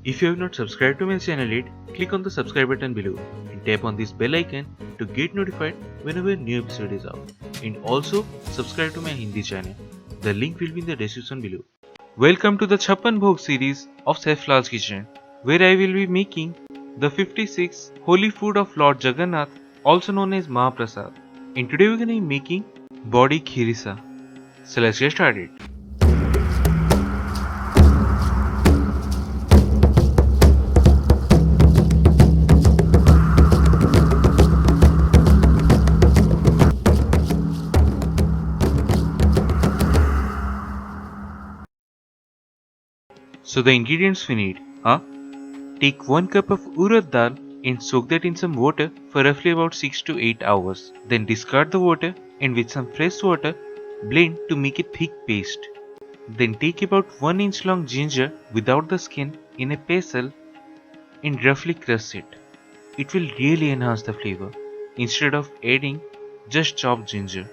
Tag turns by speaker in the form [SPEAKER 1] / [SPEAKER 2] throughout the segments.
[SPEAKER 1] If you have not subscribed to my channel yet, click on the subscribe button below and tap on this bell icon to get notified whenever a new episode is out. And also subscribe to my Hindi channel. The link will be in the description below. Welcome to the CHAPPAN BHOG series of Chef Lall's kitchen, where I will be making the 56th holy food of Lord Jagannath, also known as Mahaprasad. And today we are going to be making BADI KHIRISha. So let's get started. So the ingredients we need are: take 1 cup of urad dal and soak that in some water for roughly about 6 to 8 hours. Then discard the water and with some fresh water blend to make a thick paste. Then take about 1 inch long ginger without the skin in a pestle and roughly crush it. It will really enhance the flavor instead of adding just chopped ginger.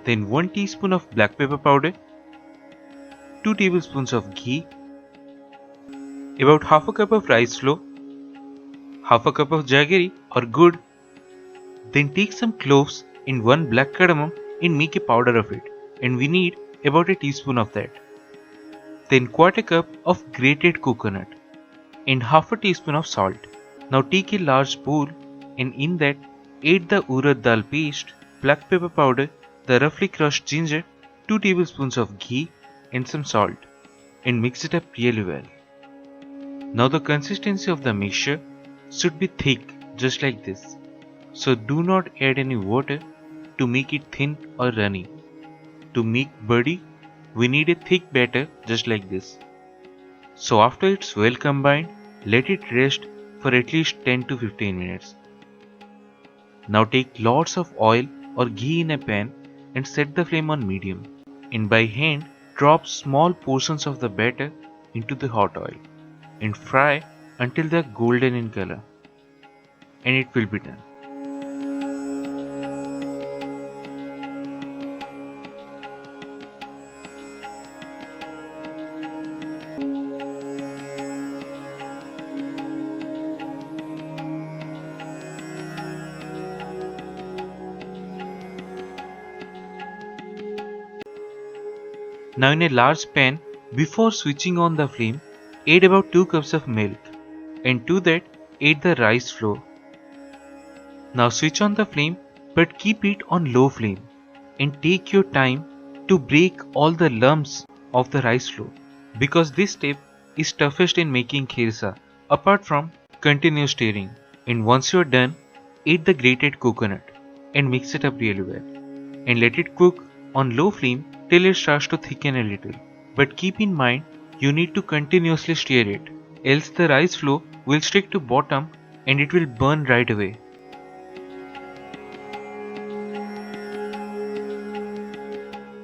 [SPEAKER 1] Then 1 teaspoon of black pepper powder, 2 tablespoons of ghee, about half a cup of rice flour, half a cup of jaggery or good. Then take some cloves and 1 black cardamom and make a powder of it, and we need about a teaspoon of that. Then quarter cup of grated coconut and half a teaspoon of salt. Now take a large bowl and in that add the urad dal paste, black pepper powder, the roughly crushed ginger, 2 tablespoons of ghee and some salt, and mix it up really well. Now the consistency of the mixture should be thick, just like this. So do not add any water to make it thin or runny. To make BADI, we need a thick batter just like this. So after it's well combined, let it rest for at least 10 to 15 minutes. Now take lots of oil or ghee in a pan and set the flame on medium, and by hand drop small portions of the batter into the hot oil and fry until they are golden in color, and it will be done. Now in a large pan, before switching on the flame, add about 2 cups of milk, and to that add the rice flour. Now switch on the flame but keep it on low flame and take your time to break all the lumps of the rice flour, because this step is toughest in making kheersha apart from continuous stirring. And once you are done, add the grated coconut and mix it up really well and let it cook on low flame till it starts to thicken a little. But keep in mind, you need to continuously stir it, else the rice flour will stick to bottom and it will burn right away.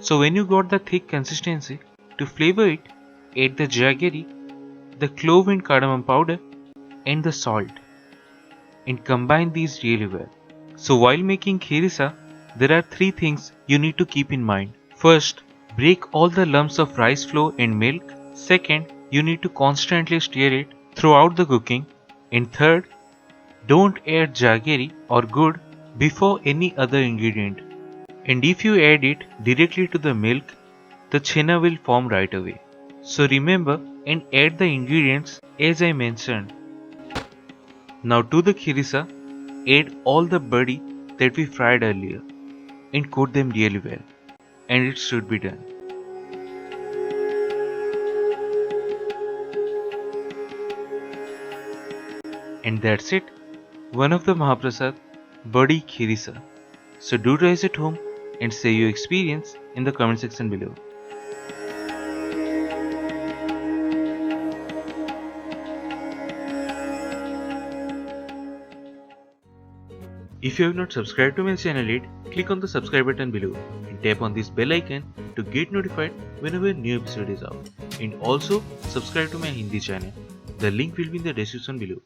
[SPEAKER 1] So when you got the thick consistency, to flavor it, add the jaggery, the clove and cardamom powder and the salt, and combine these really well. So while making kheersha, there are 3 things you need to keep in mind. First, break all the lumps of rice flour and milk. Second, you need to constantly stir it throughout the cooking. And third, don't add jaggery or good before any other ingredient. And if you add it directly to the milk, the chhena will form right away. So remember and add the ingredients as I mentioned. Now to the kheersha, add all the BADI that we fried earlier and coat them really well, and it should be done. And that's it, one of the Mahaprasad, BADI KHIRISha. So do try it at home and say your experience in the comment section below. If you have not subscribed to my channel yet, click on the subscribe button below and tap on this bell icon to get notified whenever a new episode is out. And also subscribe to my Hindi channel. The link will be in the description below.